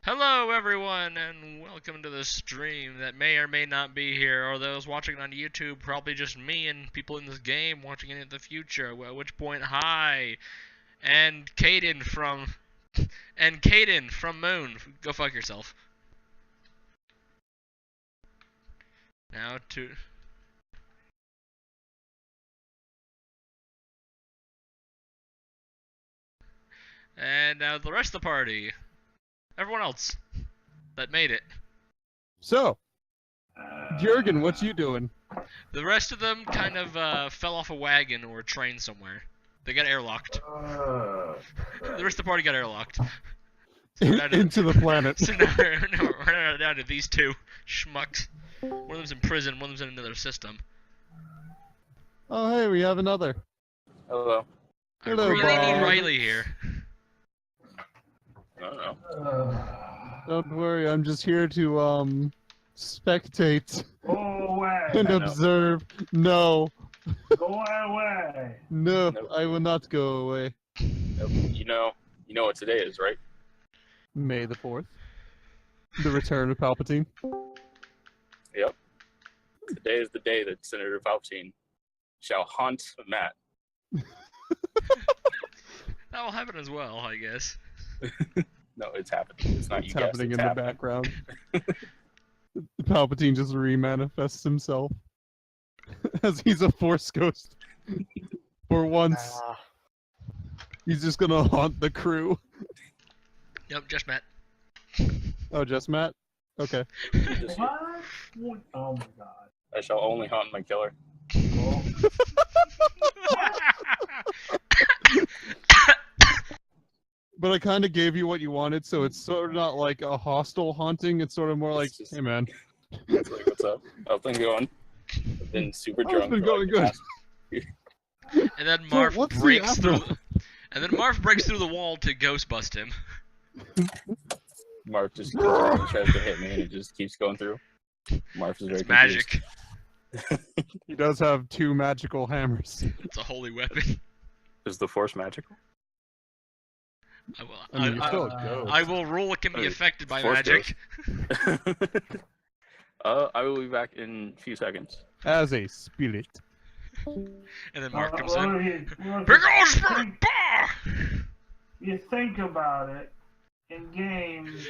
Hello, everyone, and welcome to the stream that may or may not be here, or those watching on YouTube, probably just me and people in this game watching it in the future. At which point, hi, and Caden from Moon. Go fuck yourself. Now to. And now the rest of the party. Everyone else that made it. So, Jurgen, what you doing? The rest of them kind of fell off a wagon or a train somewhere. They got airlocked. The rest of the party got airlocked. So Into the planet. So now we're down to these two schmucks. One of them's in prison, one of them's in another system. Oh, hey, we have another. Hello. Hello, I really Bob. need Riley here. I don't know. Don't worry, I'm just here to, spectate Go away. and know. observe. No. Go away. No, Nope. I will not go away. You know what today is, right? May the 4th. The return of Palpatine. Yep. Today is the day that Senator Palpatine shall haunt Matt. That will happen as well, I guess. No, it's happening. It's not It's you guessed. happening It's in the happening. background. Palpatine just remanifests himself as he's a Force ghost. For once, he's just gonna haunt the crew. Yep, just Matt. Oh, just Matt? Okay. Just- What? Oh my god. I shall only haunt my killer. Well, But I kind of gave you what you wanted, so it's sort of not like a hostile haunting. It's sort of more like, It's just- hey man, It's like, what's up? How's things going? I've been super Oh, it's drunk. been for, going the past- And then So Marv what's the breaks after- through. And then Marv breaks through the wall to ghost bust him. Mark just goes around and tries to hit me, and it just keeps going through. Mark is very It's confused. magic. he does have two magical hammers. It's a holy weapon. Is the Force magical? I will. I mean, you're still a I- ghost. I will rule it can be Wait, affected by Force magic. I will be back in a few seconds. As a spirit. And then Marv comes well, in. well, Big old you spirit! think- Bah! You think about it, in games,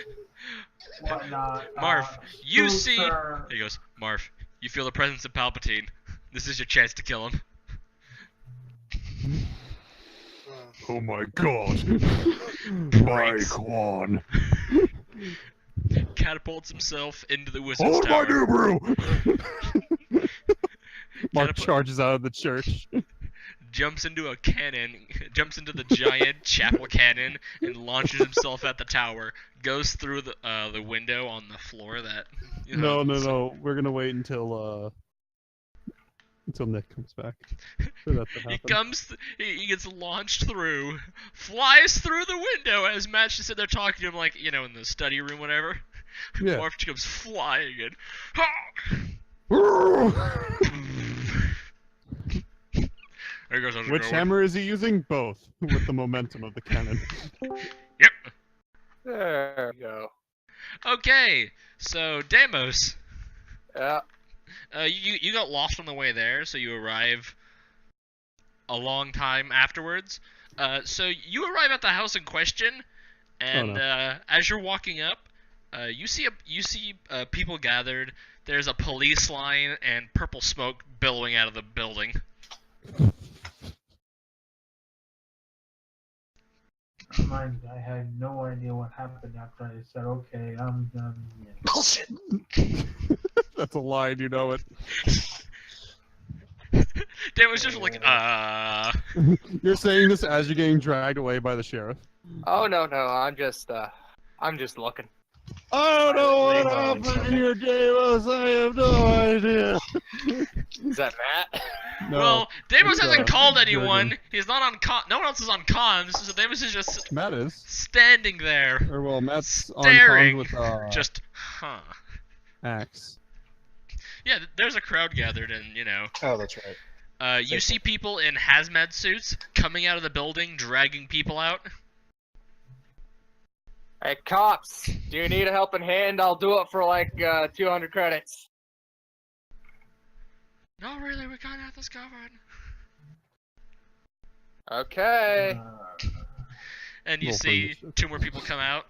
whatnot. Marv, you see. Trooper- He goes, Marv, you feel the presence of Palpatine. This is your chance to kill him. Oh my god. Breaks. Quan. Catapults himself into the wizard's tower. Nubru! Mark Catapult- charges out of the church. Jumps into a cannon, jumps into the giant chapel cannon, and launches himself at the tower. Goes through the window on the floor that. You know, No. We're gonna wait until Nick comes back. For that to He happen. comes, he gets launched through, flies through the window as Matt's just sitting there talking to him, like, you know, in the study room, whatever. Yeah. Marv comes flying in. There goes how's it Which going? hammer is he using? Both, with the momentum of the cannon. Yep. There we go. Okay, so Deimos, Yeah. you got lost on the way there, so you arrive a long time afterwards. So you arrive at the house in question, and as you're walking up, you see people gathered. There's a police line and purple smoke billowing out of the building. Mind you, I had no idea what happened after I said, okay, I'm done. Yeah. Bullshit. That's a lie, you know it. Deimos just like, You're saying this as you're getting dragged away by the sheriff. Oh no, I'm just looking. I don't know what happened here, Davis. I have no idea. Is that Matt? No, well, Deimos it's, hasn't called Jurgen. anyone. He's not on no one else is on comms, so Deimos is just Matt is. standing there, Or well, Matt's on staring, comms with just, huh. Axe. Yeah, there's a crowd gathered, and, you know, Oh, that's right. you see people in hazmat suits coming out of the building, dragging people out. Hey, cops, do you need a helping hand? I'll do it for like 200 credits. No, really, we can't have this covered. Okay. And you Roll for see initiative. 2 more people come out.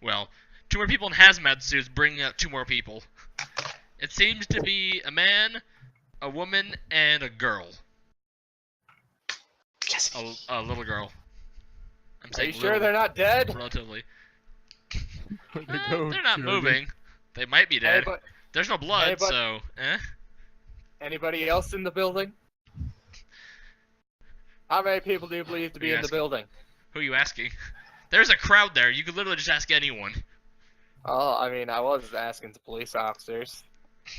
Well, 2 more people in hazmat suits bringing out 2 more people. It seems to be a man, a woman, and a girl. Yes. A little girl. I'm Are saying you sure little, they're not dead? relatively. Where'd they go, They're not Jurgen? moving. They might be Hey, dead. but There's no blood, Hey, but- so anybody else in the building? How many people do you believe to be You in the asking? building? Who are you asking? There's a crowd there. You could literally just ask anyone. Oh, I mean, I was asking the police officers.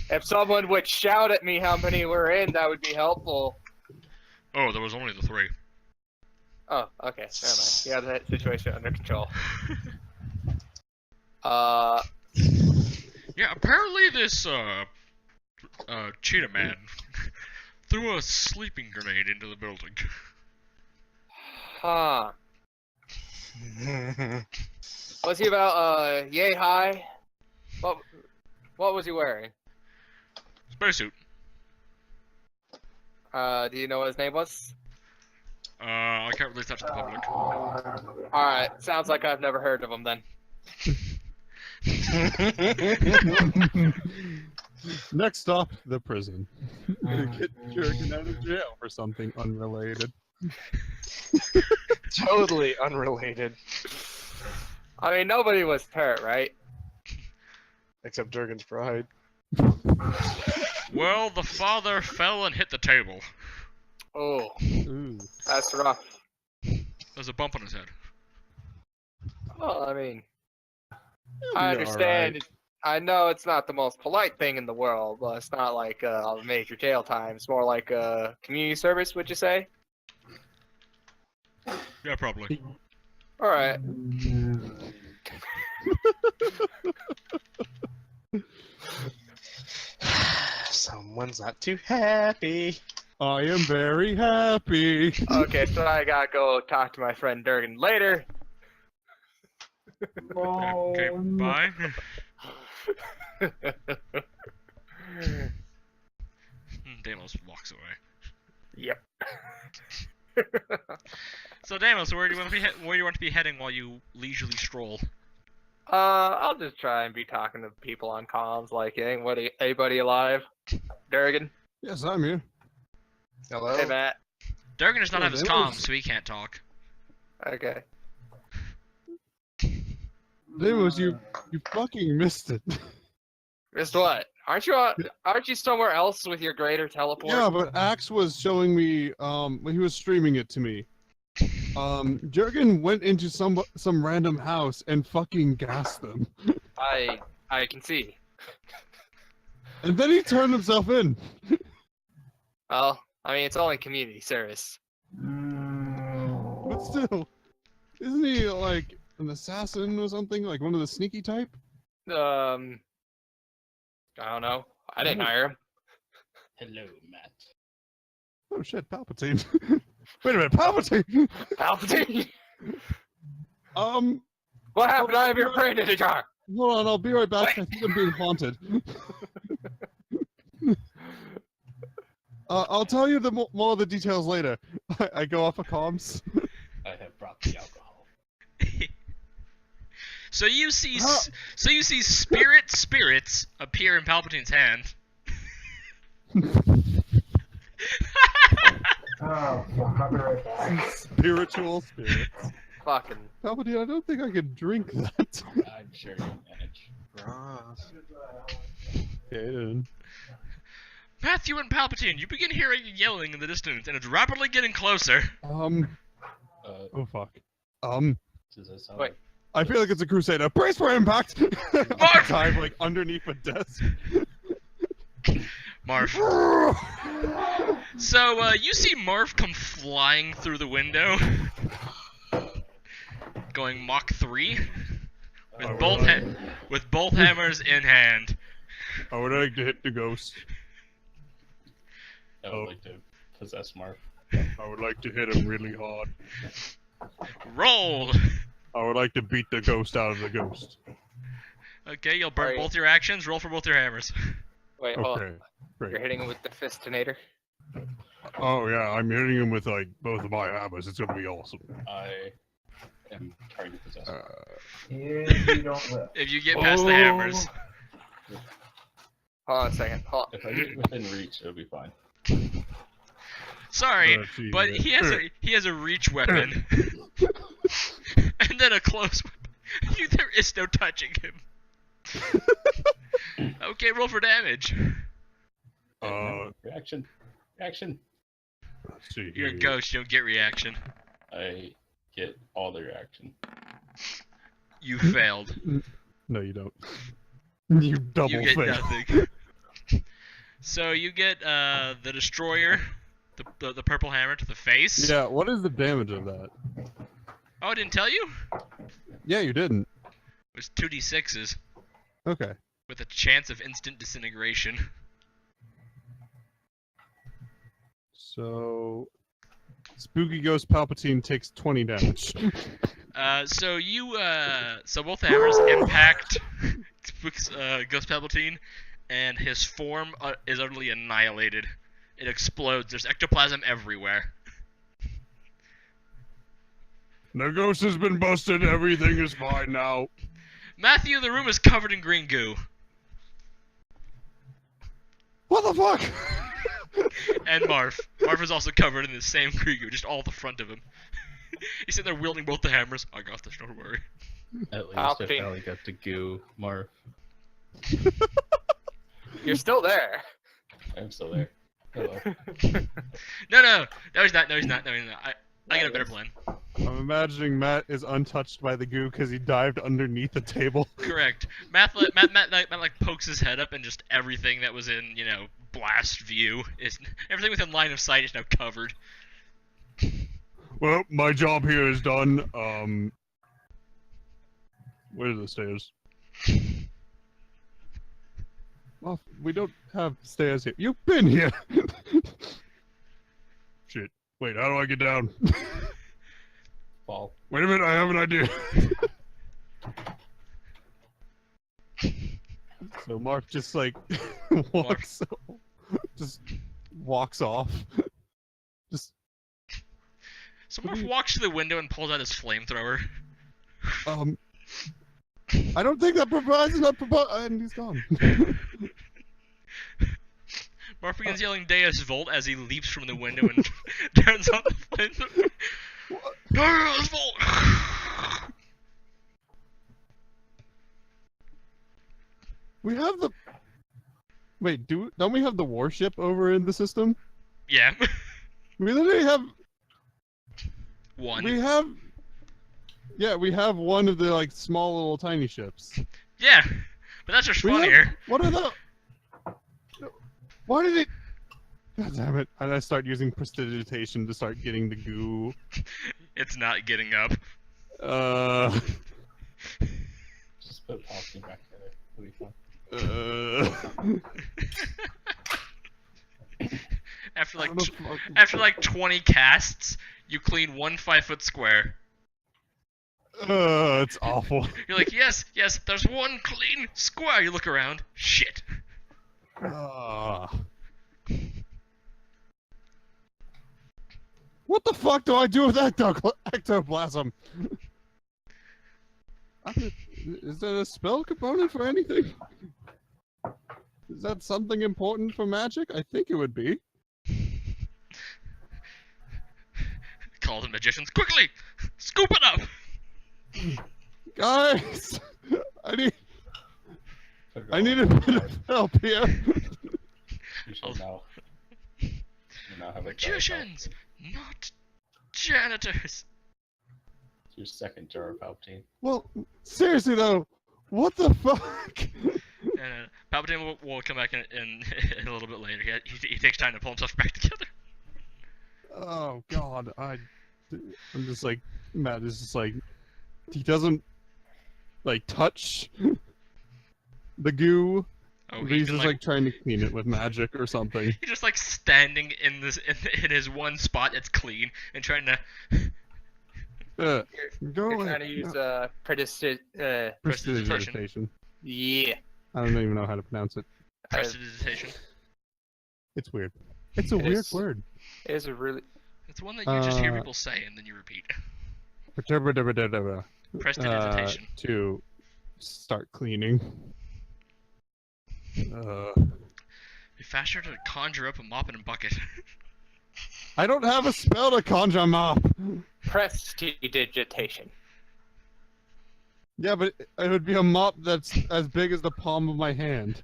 If someone would shout at me how many were in, that would be helpful. Oh, there was only the 3. Oh, okay, never mind. You have that situation under control. Yeah, apparently this cheetah man threw a sleeping grenade into the building. Huh. Was he about yay high? What was he wearing? Spacesuit. Do you know what his name was? I can't release that to the public. Alright, sounds like I've never heard of him then. Next stop, the prison. Get Jurgen out of jail for something unrelated. Totally unrelated. I mean, nobody was hurt, right? Except Jurgen's pride. Well, the father fell and hit the table. Oh, Ooh. that's rough. There's a bump on his head. Well, I mean, He'll I be understand. alright. I know it's not the most polite thing in the world, but it's not like a major jail time. It's more like a community service, would you say? Yeah, probably. Alright. Someone's not too happy. I am very happy. Okay, so I gotta go talk to my friend Durgan later. Okay, bye. Damos walks away. Yep. So Damos, where do you want to be heading while you leisurely stroll? I'll just try and be talking to people on comms, like, hey, anybody alive? Durgan? Yes, I'm here. Hello? Hey, Matt. Durgan does not Oh, have his Damos. comms, so he can't talk. Okay. Demos, you fucking missed it. Missed what? Aren't you somewhere else with your greater teleport? Yeah, but Axe was showing me when he was streaming it to me. Jurgen went into some random house and fucking gassed them. I can see. And then he turned himself in. Well, I mean, it's only community service. But still, isn't he like an assassin or something? Like one of the sneaky type? I don't know. I didn't hire him. Hello, Matt. Oh shit, Palpatine. Wait a minute, Palpatine! Palpatine! What happened? I have your brain in a jar! Hold on, I'll be right back. I think I'm being haunted. I'll tell you more of the details later. I go off of comms. I have brought the alcohol. So you see, Huh. spirits appear in Palpatine's hand. Oh, fuck, I'll be right back. Spiritual spirits. Fucking. Palpatine, I don't think I can drink that. I'm sure you manage. Okay, then. Matthew and Palpatine, you begin hearing yelling in the distance, and it's rapidly getting closer. Uh, Oh fuck. does that sound Wait. I feel like it's a Crusader. Brace for impact! Mark! Time, like, underneath a desk. Marv. So, you see Marv come flying through the window, going Mach 3, with both hammers in hand. I would like to hit the ghost. I would like to possess Marv. I would like to hit him really hard. Roll! I would like to beat the ghost out of the ghost. Okay, you'll burn Alright. both your actions. Roll for both your hammers. Wait, hold on. Okay, You're great. hitting him with the fistinator. Oh yeah, I'm hitting him with like both of my hammers. It's gonna be awesome. I am target possessed. If you don't live. If you get past the hammers. Hold on a second. Hold on. If I get within reach, it'll be fine. Sorry, Let's see but here. he has a reach weapon. And then a close weapon. There is no touching him. Okay, roll for damage. Reaction. Reaction. Let's see You're a here. ghost, you don't get reaction. I get all the reaction. You failed. No, you don't. You double You get fail. nothing. So you get the destroyer, the purple hammer to the face. Yeah, what is the damage of that? Oh, I didn't tell you? Yeah, you didn't. It was 2d6s Okay. with a chance of instant disintegration. So, Spooky Ghost Palpatine takes 20 damage. So both hammers impact Ghost Palpatine, and his form is utterly annihilated. It explodes. There's ectoplasm everywhere. The ghost has been busted. Everything is fine now. Matthew, the room is covered in green goo. What the fuck? And Marv. Marv is also covered in the same green goo, just all the front of him. He's sitting there wielding both the hammers. I got this, don't worry. At least Palpatine. I finally got to goo Marv. You're still there. I'm still there. Hello. No, he's not. No, he's not. I got a better plan. I'm imagining Matt is untouched by the goo because he dived underneath the table. Correct. Matt like pokes his head up, and just everything that was in blast view is everything within line of sight is now covered. Well, my job here is done. Where are the stairs? Well, we don't have stairs here. You've been here! Shit. Wait, how do I get down? Fall. Wait a minute, I have an idea. So Mark just like walks off. Just So Marv walks to the window and pulls out his flamethrower. I don't think that provides enough and he's gone. Marv begins yelling Deus Volt as he leaps from the window and turns on the flamethrower. Deus Volt! We have the Wait, don't we have the warship over in the system? Yeah. We literally have One. we have one of the like small little tiny ships. Yeah. But that's just We have- funnier. What are the Why did it God damn it. And I start using prestidigitation to start getting the goo. It's not getting up. Just put Palpatine back together. It'll be fun. After like How the fuck- after like 20 casts, you clean one 5-foot square. It's awful. You're like, yes, there's one clean square. You look around. Shit. What the fuck do I do with ectoplasm? Is there a spell component for anything? Is that something important for magic? I think it would be. Call the magicians. Quickly! Scoop it up! Guys! I Figure need out a bit of help here. You should now. You now have a Magicians! Not janitors! It's your second jar of Palpatine. Well, seriously though, what the fuck? And Palpatine will come back in a little bit later. He takes time to pull himself back together. Oh god, I'm just like, Matt is just like, he doesn't like touch the goo. Oh, He's can, just like trying to clean it with magic or something. he's just like standing in his one spot that's clean and trying to Go You're away. trying to use Prestidigitation. Prestidigitation. yeah. I don't even know how to pronounce it. Prestidigitation. It's weird. It's a It weird is. word. It is a really It's one that you just hear people say and then you repeat. Prestidigitation. To start cleaning. Be faster to conjure up a mop and a bucket. I don't have a spell to conjure mop. prestidigitation. Yeah, but it would be a mop that's as big as the palm of my hand.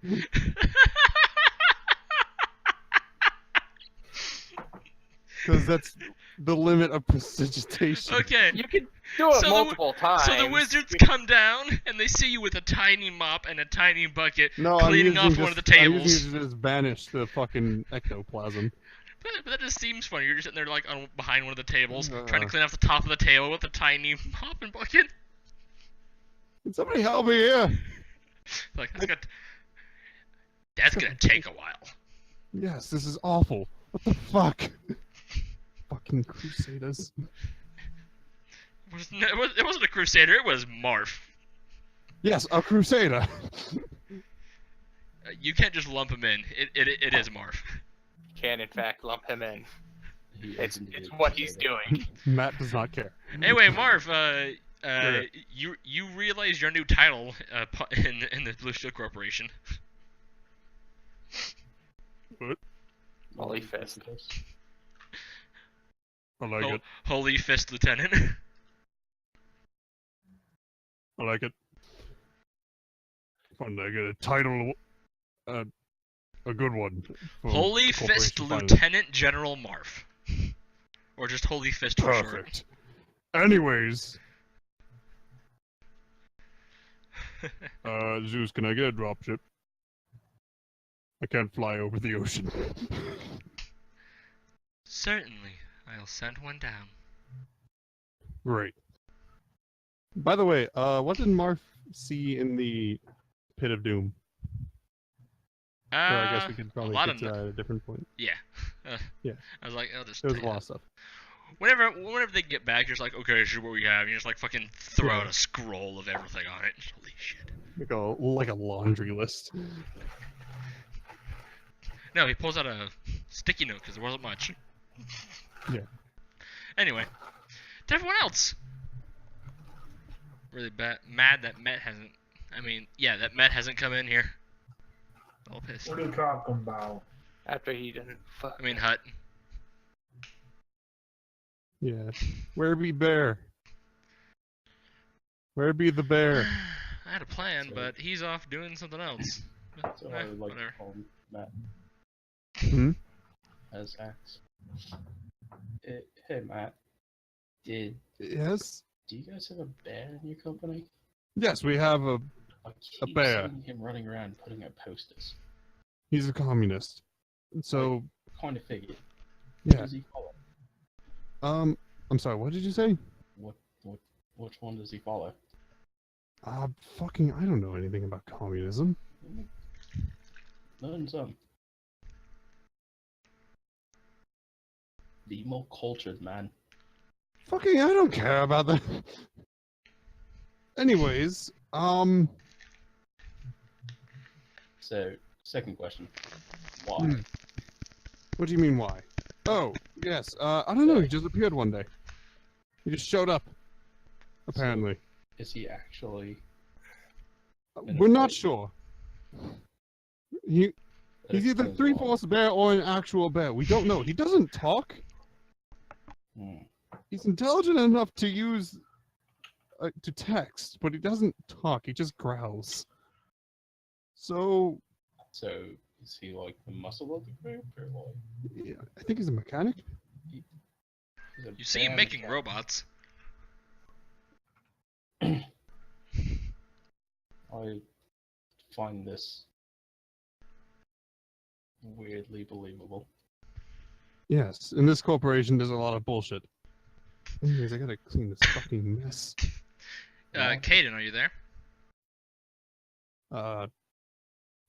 Because that's the limit of prestidigitation. Okay. You can do it So the- multiple times. So the wizards come down and they see you with a tiny mop and a tiny bucket No, cleaning I'm off using one of the just- I'm tables. using it to just banish the fucking ectoplasm. But that just seems funny. You're just sitting there like behind one of the tables, trying to Uh. clean off the top of the table with a tiny mop and bucket. Can somebody help me here? Like that's gonna take a while. Yes, this is awful. What the fuck? Fucking crusaders. It wasn't a crusader. It was Marf. Yes, a crusader. You can't just lump him in. It is Marf. Can in fact lump him in. He is It's indeed a what he's crusader. doing. Matt does not care. Anyway, Marv, Sure. you realize your new title in the Blue Steel Corporation. Holy fist. I like it. Holy Fist Lieutenant. I like it. Fun to get a title, a good one. for Holy the Fist corporation finally. Lieutenant General Marf. Or just Holy Fist for short. Perfect. Anyways, Zeus, can I get a dropship? I can't fly over the ocean. Certainly, I'll send one down. Great. By the way, what did Marf see in the Pit of Doom? Or I guess we could probably lot get of to that at a different point. Yeah. Yeah. I was like, oh, just There was a lot of stuff. Whenever they get back, you're just like, okay, this is what we have. And you just like fucking throw Yeah. out a scroll of everything on it. Holy shit. Like a laundry list. No, he pulls out a sticky note because there wasn't much. Yeah. Anyway, to everyone else. Really mad that Met hasn't. I mean, yeah, that Met hasn't come in here. All pissed. What are you talking about? After he didn't fuck. I mean, Hut. Yeah. Where be bear? Where be the bear? I had a plan, So- but he's off doing something else. But, So I would like whatever. to call him Matt Hmm? as Axe. Hey Matt, do Yes. you guys have a bear in your company? Yes, we have a. I keep bear. seeing him running around putting up posters. He's a communist. So, Kind of figured. Who yeah. does he follow? I'm sorry. What did you say? Which one does he follow? Fucking. I don't know anything about communism. Learn some. Be more cultured, man. Fucking. I don't care about that. Anyways, So, second question. Why? Hmm. What do you mean why? Oh, yes. I don't know. He just appeared one day. He just showed up. Apparently. Is he actually We're not sure. He's that either explains three why. fourths bear or an actual bear. We don't know. He doesn't talk. Hmm. He's intelligent enough to use to text, but he doesn't talk. He just growls. So So, is he like the muscle of the group, or like yeah, I think he's a mechanic. he's a You see him bear making mechanic? robots. I find this weirdly believable. Yes, in this corporation, there's a lot of bullshit. Anyways, I gotta clean this fucking mess. Yeah. Caden, are you there?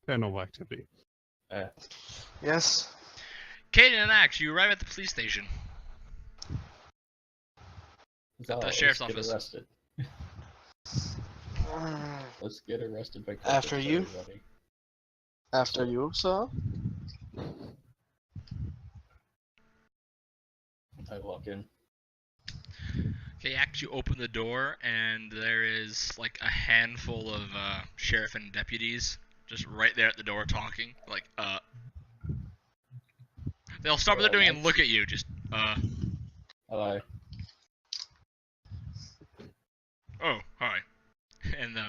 Paranormal activity. Yes. Caden and Axe, you arrive at the police station. At the Let's sheriff's get office. Arrested. Let's get arrested by After you? everybody. After you, sir? I walk in. Okay, you open the door, and there is like a handful of sheriff and deputies just right there at the door talking. Like, they'll stop what they're doing and look at you. Just, Hello. oh, hi. And the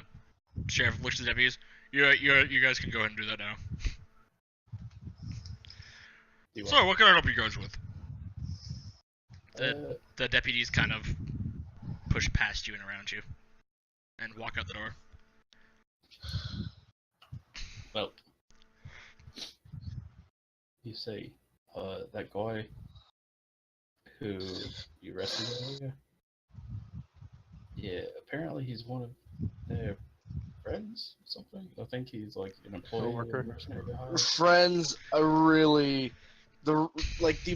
sheriff looks at the deputies. You guys can go ahead and do that now. So, what can I help you guys with? The deputies kind of push past you and around you, and walk out the door. Well, you say, that guy who you arrested earlier? Yeah, apparently he's one of their friends or something. I think he's like an employee Coworker. of mercenary hire. Friends are really the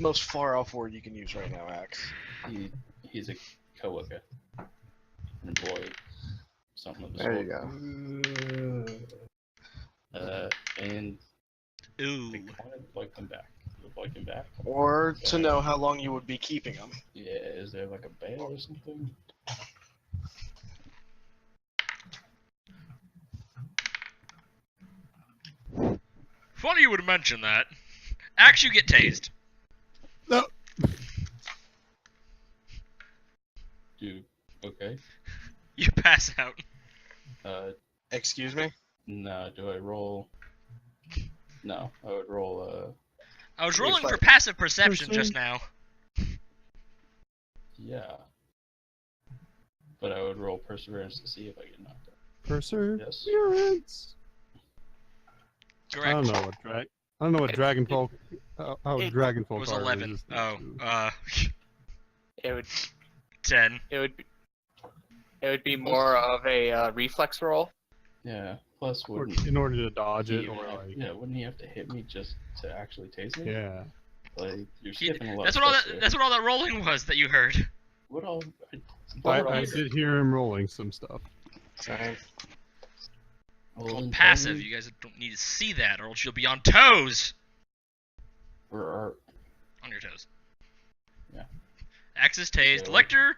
most far off word you can use right now, Axe. He's a coworker, an employee, something of the There sort. you go. And Ooh. they kind of like him back. Would like him back. Or to know how long you would be keeping them. Yeah, is there like a bail or something? Funny you would mention that. Axe, you get tased. No. Dude, okay. You pass out. Excuse me? Nah, do I roll? No, I would roll, I was Wait, rolling for fuck. passive perception just now. yeah. But I would roll perseverance to see if I get knocked out. Perseverance. Correct. I don't know what dragon folk. How It dragon folk It was are 11. resistant Oh, to- It would 10. it would be more of a reflex roll. Yeah, plus or wouldn't in order to dodge he it, even or have- like yeah, wouldn't he have to hit me just to actually tase me? yeah. Like, you're He- skipping a lot That's of what all steps that. here. That's what all that rolling was that you heard. What all? I did hear him rolling some stuff. Same. Called passive. You guys don't need to see that, or else you'll be on toes. Or On your toes. Yeah. Axe is tased. So- Lecter.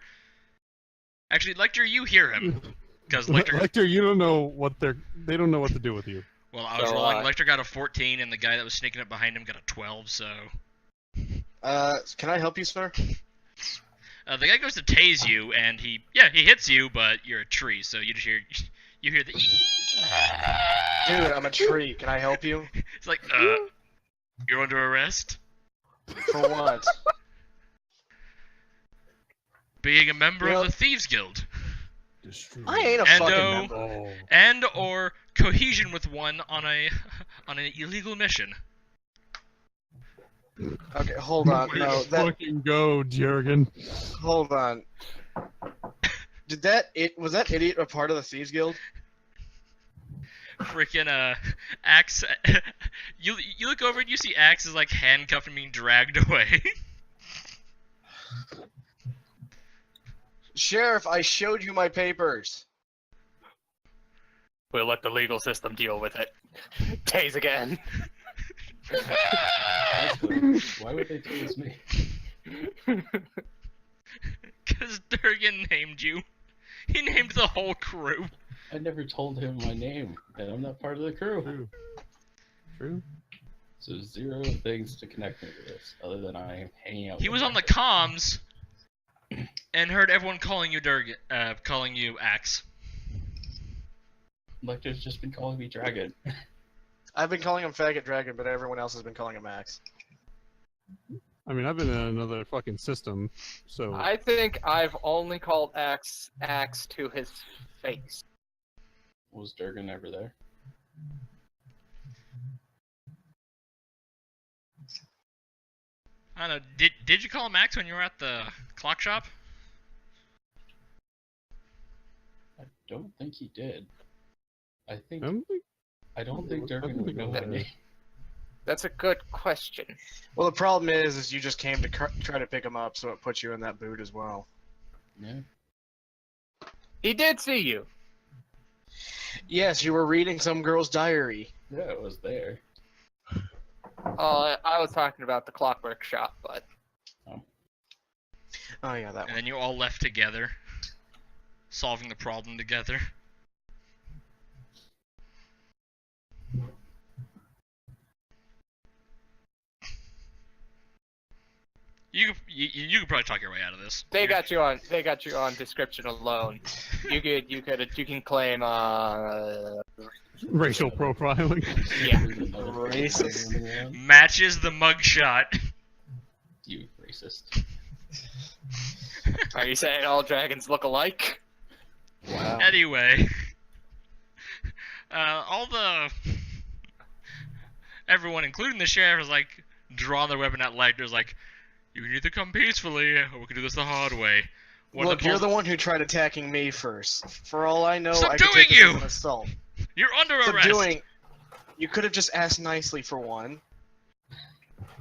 Actually, Lecter, you hear him. Because Lecter. Lecter, you don't know what they don't know what to do with you. Well, I was So, rolling. Lecter got a 14, and the guy that was sneaking up behind him got a 12. So. Can I help you, sir? The guy goes to tase you, and he hits you, but you're a tree, so you just hear the. Dude, I'm a tree. Can I help you? It's like, you're under arrest. For what? Being a member You know- of the Thieves Guild, I ain't a And, fucking member. Oh. and or cohesion with one on an illegal mission. Okay, hold on. Way No, to that. fucking go, Jurgen. Hold on. Was that idiot a part of the Thieves Guild? Freaking Axe. You look over and you see Axe is like handcuffed and being dragged away. Sheriff, I showed you my papers. We'll let the legal system deal with it. Tase again. Actually, why would they tase me? Because Durgan named you. He named the whole crew. I never told him my name, and I'm not part of the crew. True. So 0 things to connect me to this, other than I hanging out. He with was on the him. comms and heard everyone calling you Durgan, calling you Axe. Lecter's just been calling me Dragon. I've been calling him Faggot Dragon, but everyone else has been calling him Max. I mean, I've been in another fucking system, so I think I've only called Axe to his face. Was Durgan ever there? I don't know. Did you call him Axe when you were at the clock shop? I don't think he did. I think I'm like, I don't think Durgan would know my name. That's a good question. Well, the problem is you just came to try to pick him up, so it puts you in that boot as well. Yeah. He did see you. Yes, you were reading some girl's diary. Yeah, it was there. I was talking about the Clockwork Shop, but Oh yeah, that And one. then you all left together, solving the problem together. You could probably talk your way out of this. they got you on. They got you on description alone. You can claim. Racial profiling. Yeah. Racist. Matches the mugshot. You racist. Are you saying all dragons look alike? Wow. Anyway, everyone, including the sheriff, is like drawing their weapon at Lecter's like, you can either come peacefully or we can do this the hard way. Look, you're the one who tried attacking me first. For all I know, Stop I could doing take this you! as an assault. You're under arrest. Subduing. You could have just asked nicely for one.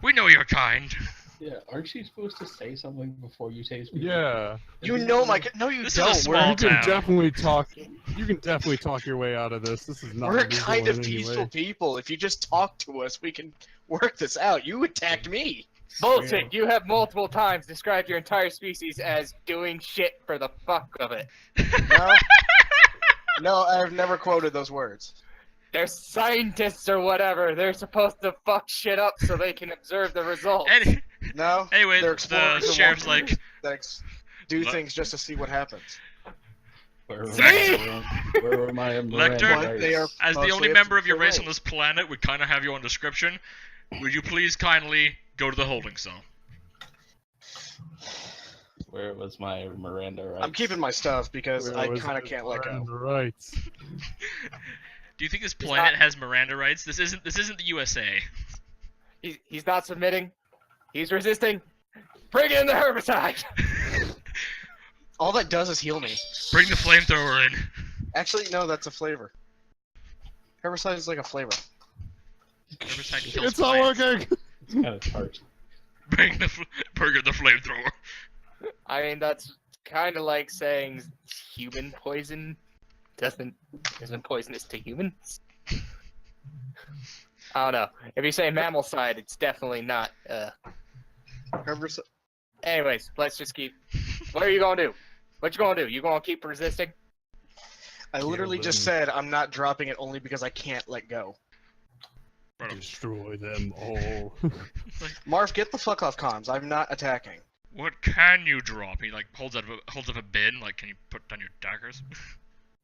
We know you're kind. Yeah, aren't you supposed to say something before you say speak? Yeah. You know my. No, you This is a don't. small You can town. definitely talk. You can definitely talk your way out of this. This is not. We're legal kind of in any peaceful way. people. If you just talk to us, we can work this out. You attacked me. Bullshit! You have multiple times described your entire species as doing shit for the fuck of it. No. No, I've never quoted those words. They're scientists or whatever. They're supposed to fuck shit up so they can observe the results. No. Anyway, They're the explorers and sheriff's wanderers like, that do Look. things just to see what happens. Where See? were my Lecter? What they are as the mostly only up member to of your the race right. on this planet, we kind of have you on description. Would you please kindly go to the holding cell? Where was my Miranda rights? I'm keeping my stuff because Where I was kind of it? can't let go. Right. Do you think this planet has Miranda rights? This isn't the USA. He's not submitting. He's resisting. Bring in the herbicide. All that does is heal me. Bring the flamethrower in. Actually, no, that's a flavor. Herbicide is like a flavor. Herbicide kills It's all plants. okay. It's kind of tart. Bring in the flamethrower. I mean, that's kind of like saying human poison isn't poisonous to humans. I don't know. If you say mammal side, it's definitely not. Herbicide. Anyways, let's just keep. What are you gonna do? What you gonna do? You gonna keep resisting? I literally just said I'm not dropping it only because I can't let go. Destroy them all. Marv, get the fuck off comms. I'm not attacking. What can you drop? He like holds up a bin. Like, can you put down your daggers?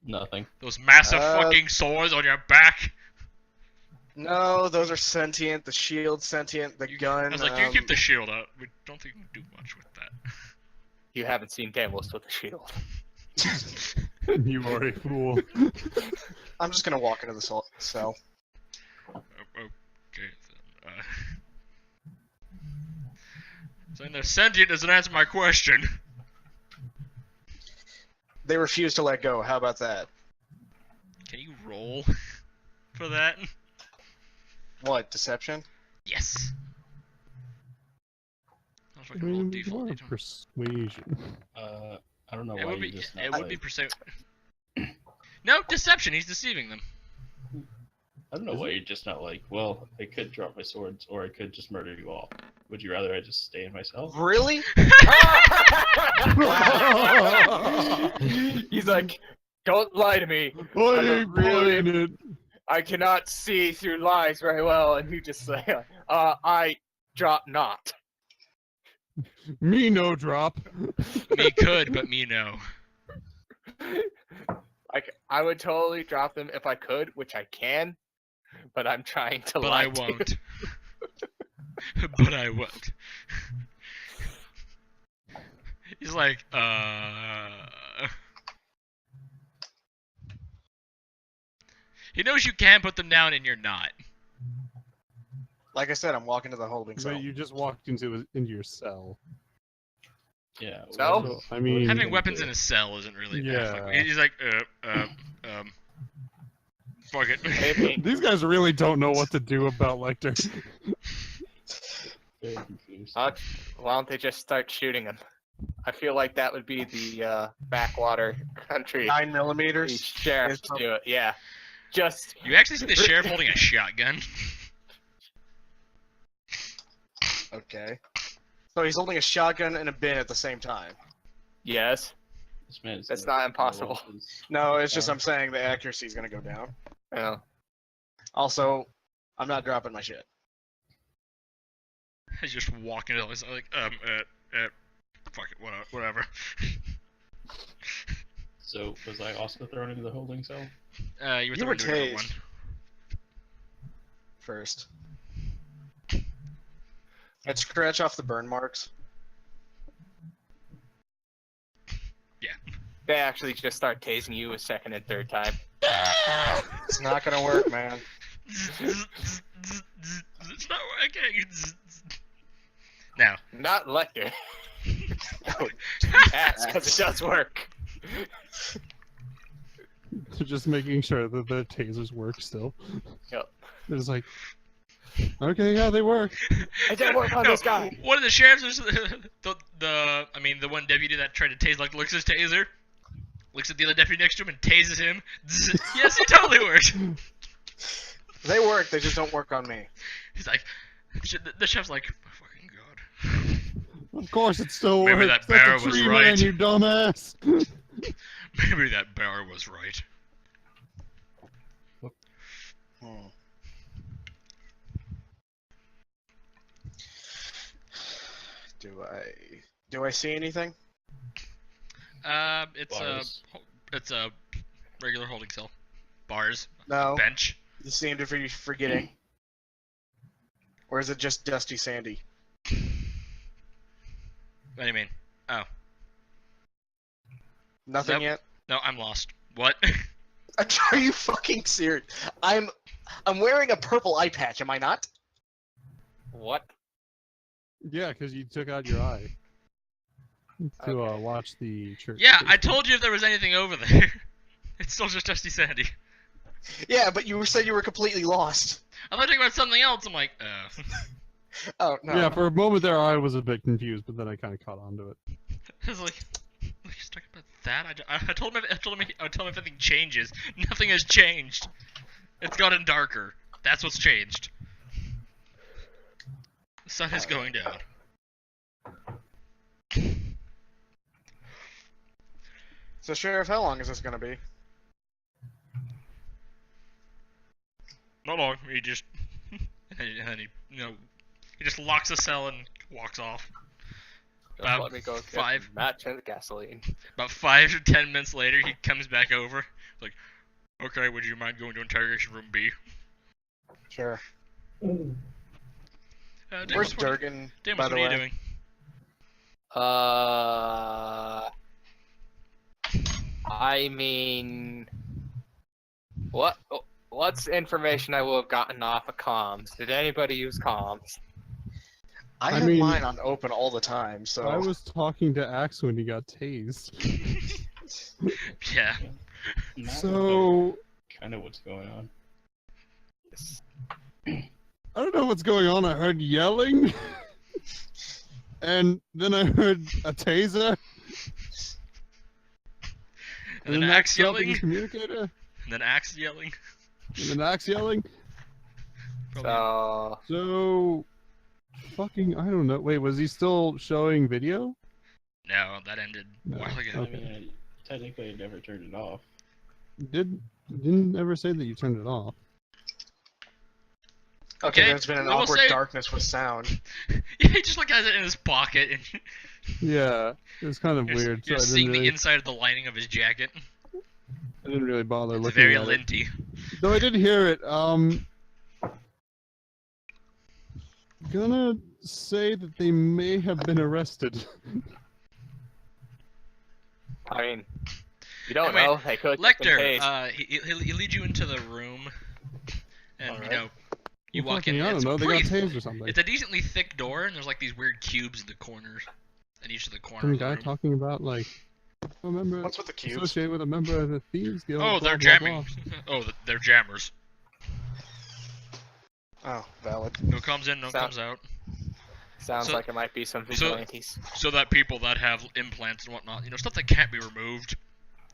Nothing. Those massive Uh, fucking swords on your back. No, those are sentient. The shield's sentient. The gun. I was like, you keep the shield out. We don't think you can do much with that. You haven't seen Deimos with a shield. You are a fool. I'm just gonna walk into the cell. Okay. Saying they're sentient doesn't answer my question. They refuse to let go. How about that? Can you roll for that? What, deception? Yes. I don't know if I I can roll mean, default. more You don't- persuasion. I don't know It why would you be. just. It would be percent. No, deception. He's deceiving them. I don't know why you're just not like, well, I could drop my swords, or I could just murder you all. Would you rather I just stay in myself? Really? He's like, don't lie to me. I I'm ain't really- buying it. I cannot see through lies very well, and you just say, I drop not. Me no drop. Me could, but me no. I would totally drop them if I could, which I can, but I'm trying to But lie I to you. won't. But I won't. He's like, He knows you can put them down and you're not. Like I said, I'm walking to the holding cell. But you just walked into your cell. Yeah. So? So, I mean, Having weapons in a cell isn't really Yeah. like, he's like, fuck it. Maybe. these guys really don't know what to do about Lecter. Very confused. Why don't they just start shooting him? I feel like that would be the backwater country 9mm. sheriff to do it. Yeah, just You actually see the sheriff holding a shotgun. Okay. So he's holding a shotgun and a bin at the same time. yes. This man is That's gonna not impossible. roll his- No, it's just I'm saying the accuracy is gonna go down. Yeah. Also, I'm not dropping my shit. He's just walking to this, like, fuck it, whatever. So was I also thrown into the holding cell? You were You were throwing to a different tased. one. First. I'd scratch off the burn marks. They actually just start tasing you a second and third time. It's not gonna work, man. It's not working. Now, Not Lecter. Ask, because it does work. They're just making sure that the tasers work still. Yep. It's like, okay, yeah, they work. It didn't work on no, this guy. one of the sheriffs was the one deputy that tried to tase, like, looks at his taser, looks at the other deputy next to him and tases him. Yes, it totally worked. They work, they just don't work on me. He's like, the sheriff's like, oh, fucking god. Of course, it still Maybe works. that bear That's a was tree right. man, you dumbass. Maybe that bear was right. Hmm. Do I see anything? It's a regular holding cell. Bars, No. bench. You seem to be forgetting. Or is it just Dusty Sandy? What do you mean? Oh, Nothing Nope. yet? no, I'm lost. What? Are you fucking serious? I'm wearing a purple eye patch, am I not? What? Yeah, because you took out your eye to watch the church. Yeah, I told you if there was anything over there. It's still just Dusty Sandy. Yeah, but you said you were completely lost. I thought you were talking about something else. I'm like, Oh, no. Yeah, for a moment there, I was a bit confused, but then I kind of caught on to it. I was like, he's talking about that. I told him if anything changes. Nothing has changed. It's gotten darker. That's what's changed. The sun is going down. So, Sheriff, how long is this gonna be? Not long. He just and then he he just locks the cell and walks off. Just let me go get five. match and gasoline. About 5 to 10 minutes later, he comes back over. Like, okay, would you mind going to interrogation room B? Sure. Ooh. Damus, Where's what- Durgan, Damus, by what the are you way? doing? I mean, what's information I will have gotten off of comms? Did anybody use comms? I I have mean- mine on open all the time, so... I was talking to Axe when he got tased. Yeah. So, Kind of what's going on. I don't know what's going on. I heard yelling. And then I heard a taser. And then an Axe dropping yelling. the communicator. And then Axe yelling. And then Axe yelling. Probably. So, So, fucking, I don't know. Wait, was he still showing video? No, that ended a No. while ago. I Okay. mean, technically, I never turned it off. Didn't ever say that you turned it off. Okay, Okay, there's been an I will awkward say- darkness with sound. Yeah, he just like has it in his pocket, and Yeah, it was kind of you're, weird. you're so seeing the inside of the lining of his jacket. I didn't really bother It's looking very at it. linty. Though I did hear it. Gonna say that they may have been arrested. I mean, you don't Anyway, know. They could have been Lecter, tased. he leads you into the room, and Alright. you Well, walk fucking, in. I don't It's know. They pretty got tased or something. It's a decently thick door, and there's like these weird cubes in the corners, at each of the corners. Some of the guy room. talking about like a member What's with the cubes? associated with a member of the thieves guild. Oh, blah, they're blah, jamming. blah. Oh, they're jammers. Oh, valid. No comes in, no Sound- comes out. Sounds So- like it might be some vigilantes. So that people that have implants and whatnot, you know, stuff that can't be removed,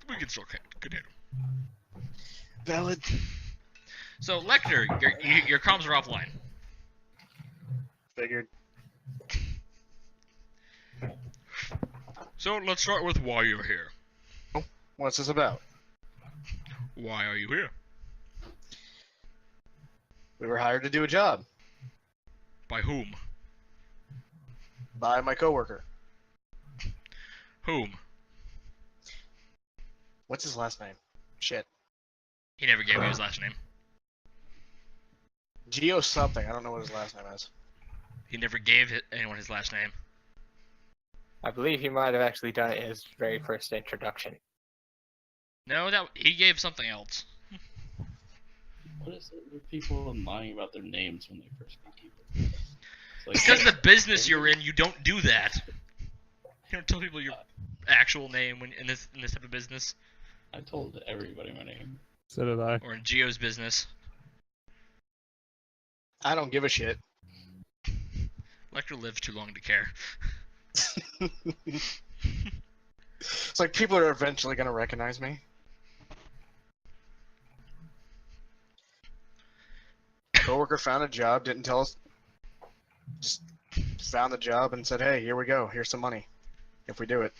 we can still continue. Valid. So Lecter, your comms are offline. Figured. So let's start with why you're here. What's this about? Why are you here? We were hired to do a job By whom? by my coworker. Whom? What's his last name? Shit. He never gave you his last name. Geo something. I don't know what his last name is. He never gave anyone his last name. I believe he might have actually done it in his very first introduction. No, that he gave something else. What is it with people lying about their names when they first meet people? It's like, Because the business you're in, you don't do that. You don't tell people your actual name when in this type of business, I told everybody my name. So did I. or in Geo's business. I don't give a shit. Lecter lives too long to care. It's like people are eventually gonna recognize me. Coworker found a job, didn't tell us. Just found the job and said, "Hey, here we go. Here's some money, if we do it."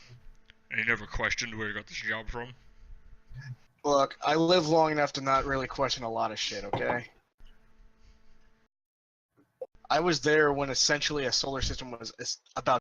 And he never questioned where you got this job from. Look, I live long enough to not really question a lot of shit. Okay. I was there when essentially a solar system was about